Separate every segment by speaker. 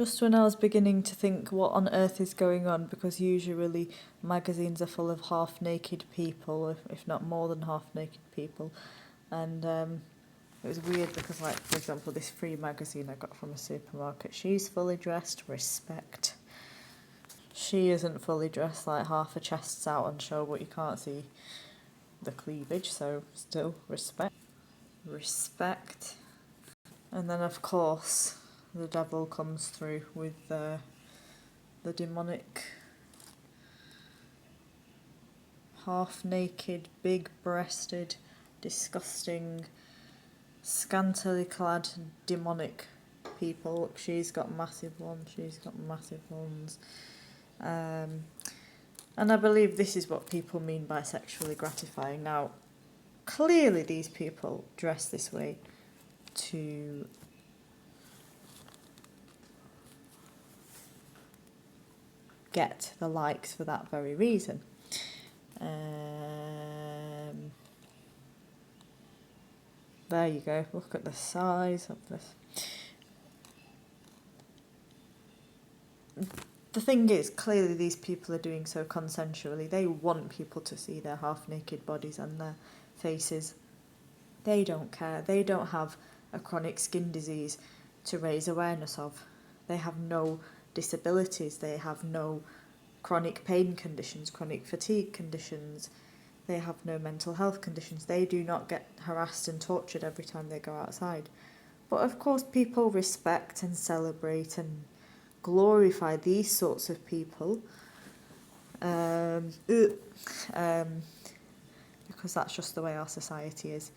Speaker 1: Just when I was beginning to think what on earth is going on, because usually magazines are full of half-naked people, if not more than half-naked people. And it was weird because, like, for example, this free magazine I got from a supermarket, she's fully dressed, respect. She isn't fully dressed, like half her chest's out on show, but you can't see the cleavage, so still respect. Respect. And then, of course, the devil comes through with the demonic, half-naked, big-breasted, disgusting, scantily clad, demonic people. Look, she's got massive ones, and I believe this is what people mean by sexually gratifying. Now, clearly these people dress this way to get the likes for that very reason. There you go, look at the size of this. The thing is, clearly these people are doing so consensually. They want people to see their half-naked bodies and their faces. They don't care. They don't have a chronic skin disease to raise awareness of. They have no disabilities. They have no chronic pain conditions, chronic fatigue conditions. They have no mental health conditions. They do not get harassed and tortured every time they go outside. But of course people respect and celebrate and glorify these sorts of people because that's just the way our society is.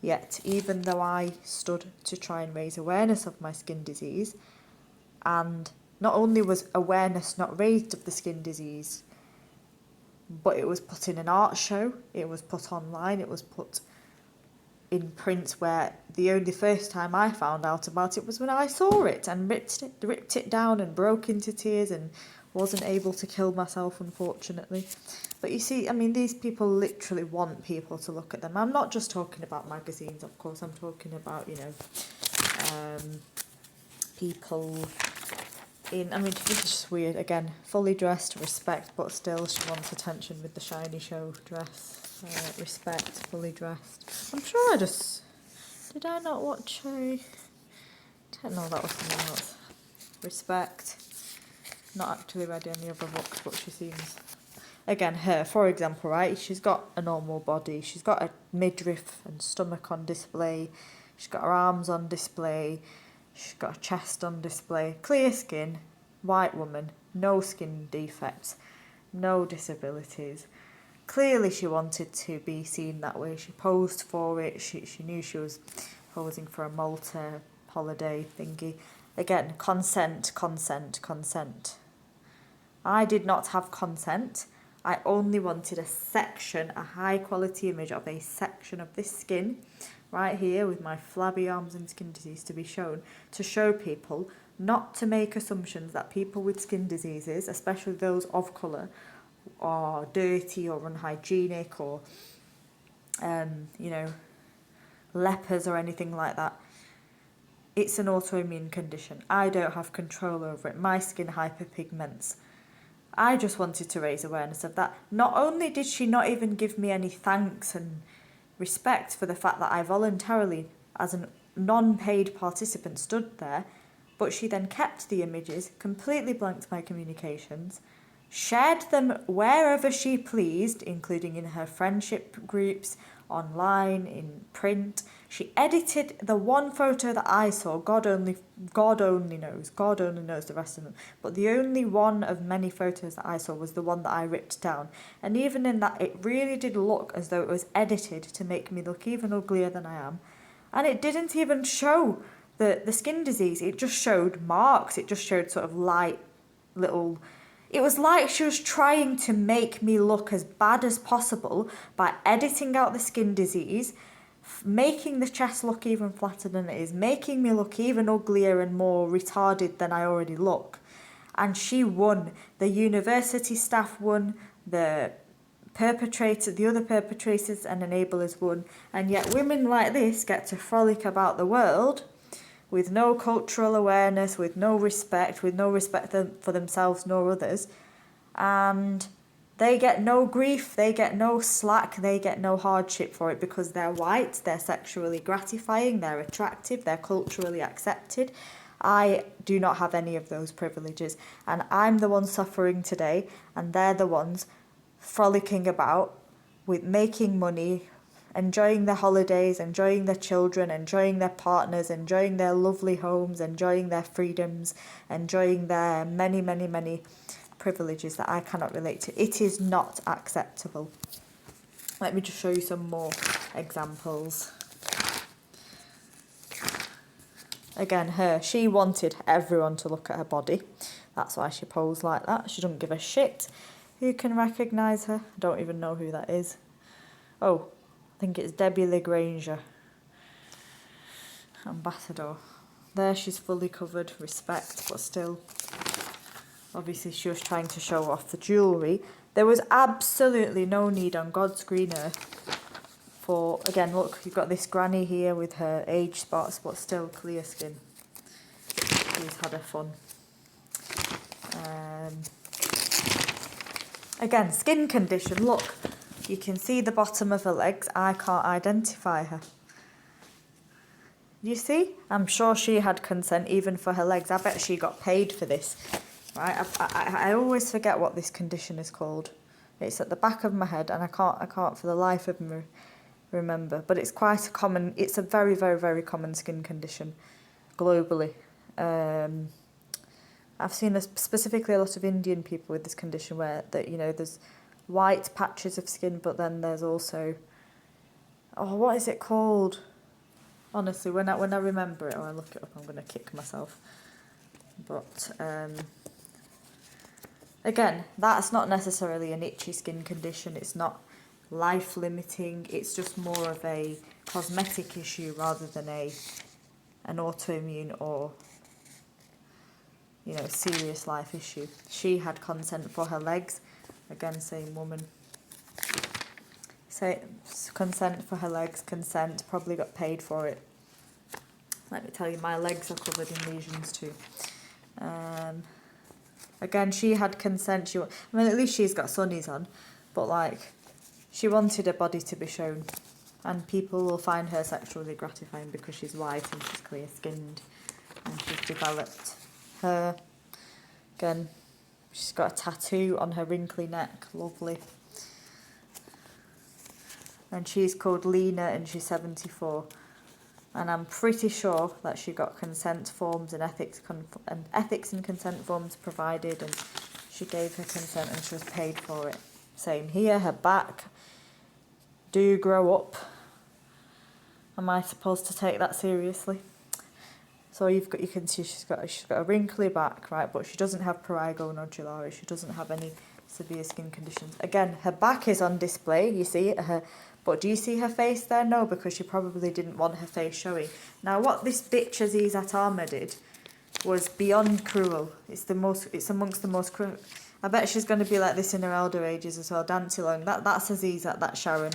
Speaker 1: Yet, even though I stood to try and raise awareness of my skin disease, and not only was awareness not raised of the skin disease, but it was put in an art show, it was put online, it was put in print, where the only first time I found out about it was when I saw it and ripped it down and broke into tears and wasn't able to kill myself, unfortunately. But you see, I mean, these people literally want people to look at them. I'm not just talking about magazines, of course, I'm talking about, you know, people in, I mean, this is just weird. Again, fully dressed, respect, but still she wants attention with the shiny show dress. Respect, fully dressed. I'm sure I just... Did I not watch a... No, that was something else. Respect. Not actually read any other books, but she seems... Again, her, for example, right? She's got a normal body. She's got a midriff and stomach on display. She's got her arms on display. She's got a chest on display. Clear skin, white woman, no skin defects, no disabilities. Clearly she wanted to be seen that way. She posed for it. She knew she was posing for a Malta holiday thingy. Again, consent, consent, consent. I did not have consent. I only wanted a section, a high quality image of a section of this skin right here with my flabby arms and skin disease to be shown, to show people, not to make assumptions that people with skin diseases, especially those of colour, are dirty or unhygienic or, you know, lepers or anything like that. It's an autoimmune condition. I don't have control over it. My skin hyperpigments. I just wanted to raise awareness of that. Not only did she not even give me any thanks and respect for the fact that I voluntarily, as a non-paid participant, stood there, but she then kept the images, completely blanked my communications, shared them wherever she pleased, including in her friendship groups, online, in print. She edited the one photo that I saw. God only knows the rest of them. But the only one of many photos that I saw was the one that I ripped down. And even in that, it really did look as though it was edited to make me look even uglier than I am. And it didn't even show the skin disease. It just showed marks. It just showed sort of light little... It was like she was trying to make me look as bad as possible by editing out the skin disease, making the chest look even flatter than it is, making me look even uglier and more retarded than I already look. And she won. The university staff won, the other perpetrators and enablers won. And yet women like this get to frolic about the world with no cultural awareness, with no respect for themselves nor others, and they get no grief, they get no slack, they get no hardship for it because they're white, they're sexually gratifying, they're attractive, they're culturally accepted. I do not have any of those privileges, and I'm the one suffering today, and they're the ones frolicking about with making money, enjoying their holidays, enjoying their children, enjoying their partners, enjoying their lovely homes, enjoying their freedoms, enjoying their many, many, many privileges that I cannot relate to. It is not acceptable. Let me just show you some more examples. Again, she wanted everyone to look at her body. That's why she posed like that. She doesn't give a shit who can recognise her. I don't even know who that is. Oh, I think it's Debbie LaGrange, ambassador. There she's fully covered, respect, but still, obviously she was trying to show off the jewellery. There was absolutely no need on God's green earth for, again, look, you've got this granny here with her age spots, but still clear skin. She's had her fun. Again, skin condition, look. You can see the bottom of her legs. I can't identify her. You see? I'm sure she had consent even for her legs. I bet she got paid for this. Right? I always forget what this condition is called. It's at the back of my head and I can't for the life of me remember. But it's quite a common, it's a very, very, very common skin condition globally. I've seen specifically a lot of Indian people with this condition where there's white patches of skin, but then there's also, what is it called? Honestly, when I remember it or I look it up, I'm going to kick myself. But again, that's not necessarily an itchy skin condition. It's not life limiting. It's just more of a cosmetic issue rather than an autoimmune or serious life issue. She had consent for her legs. Again, same woman. Say consent for her legs, consent, probably got paid for it. Let me tell you, my legs are covered in lesions too. Again, she had consent. At least she's got sunnies on, but she wanted her body to be shown, and people will find her sexually gratifying because she's white and she's clear skinned and she's developed. Her, again, she's got a tattoo on her wrinkly neck, lovely. And she's called Lena and she's 74. And I'm pretty sure that she got consent forms and ethics and consent forms provided, and she gave her consent and she was paid for it. Same here, her back. Do grow up. Am I supposed to take that seriously? So you can see she's got a wrinkly back, right? But she doesn't have prurigo nodularis. She doesn't have any severe skin conditions. Again, her back is on display. You see her, but do you see her face there? No, because she probably didn't want her face showing. Now, what this bitch Azizat Arma did was beyond cruel. It's amongst the most cruel. I bet she's going to be like this in her elder ages as well, dancing along. That's Azizat, that's Sharon,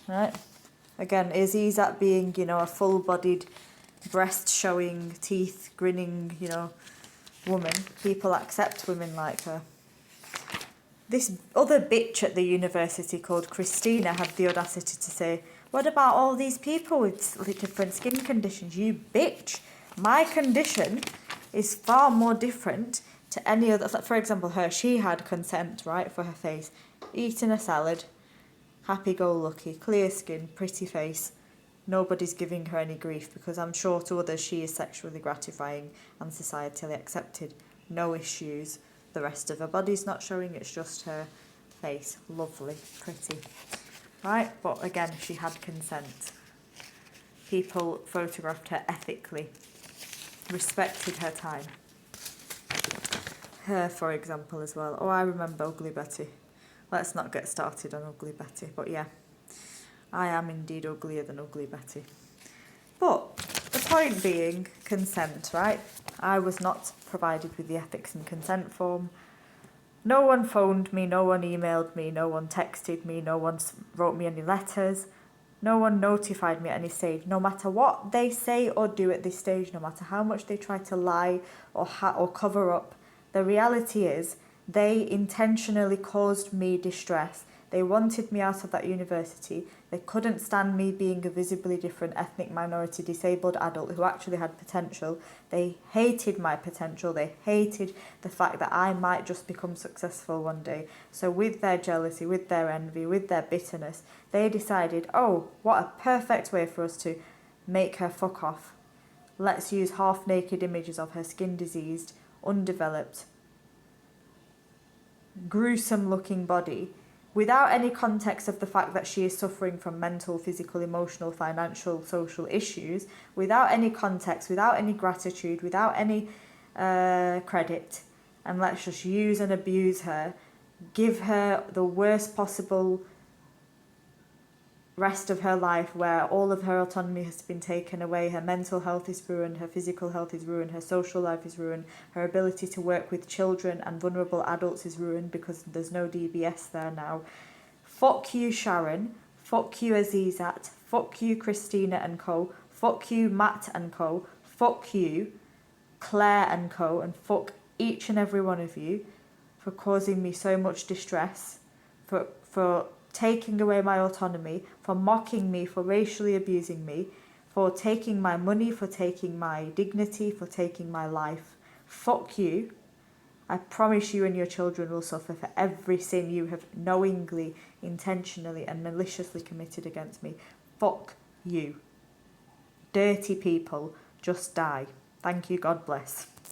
Speaker 1: right? Again, Azizat being a full-bodied, breast showing, teeth grinning, woman. People accept women like her. This other bitch at the university called Christina had the audacity to say, what about all these people with different skin conditions? You bitch. My condition is far more different to any other. For example, she had consent, right, for her face. Eating a salad, happy-go-lucky, clear skin, pretty face. Nobody's giving her any grief because I'm sure to others she is sexually gratifying and societally accepted. No issues. The rest of her body's not showing, it's just her face. Lovely, pretty. Right, but again, she had consent. People photographed her ethically, respected her time. Her, for example, as well. Oh, I remember Ugly Betty. Let's not get started on Ugly Betty, but yeah. I am indeed uglier than Ugly Betty. But the point being, consent, right? I was not provided with the ethics and consent form. No one phoned me, no one emailed me, no one texted me, no one wrote me any letters. No one notified me at any stage. No matter what they say or do at this stage, no matter how much they try to lie or cover up, the reality is they intentionally caused me distress. They wanted me out of that university. They couldn't stand me being a visibly different ethnic minority disabled adult who actually had potential. They hated my potential. They hated the fact that I might just become successful one day. So with their jealousy, with their envy, with their bitterness, they decided, oh, what a perfect way for us to make her fuck off. Let's use half-naked images of her skin diseased, undeveloped, gruesome-looking body without any context of the fact that she is suffering from mental, physical, emotional, financial, social issues, without any context, without any gratitude, without any credit, and let's just use and abuse her, give her the worst possible rest of her life where all of her autonomy has been taken away, her mental health is ruined, her physical health is ruined, her social life is ruined, her ability to work with children and vulnerable adults is ruined because there's no DBS there now. Fuck you, Sharon. Fuck you, Azizat. Fuck you, Christina and co. Fuck you, Matt and co. Fuck you, Claire and co. And fuck each and every one of you for causing me so much distress, for taking away my autonomy, for mocking me, for racially abusing me, for taking my money, for taking my dignity, for taking my life. Fuck you. I promise you and your children will suffer for every sin you have knowingly, intentionally and maliciously committed against me. Fuck you. Dirty people, just die. Thank you, God bless.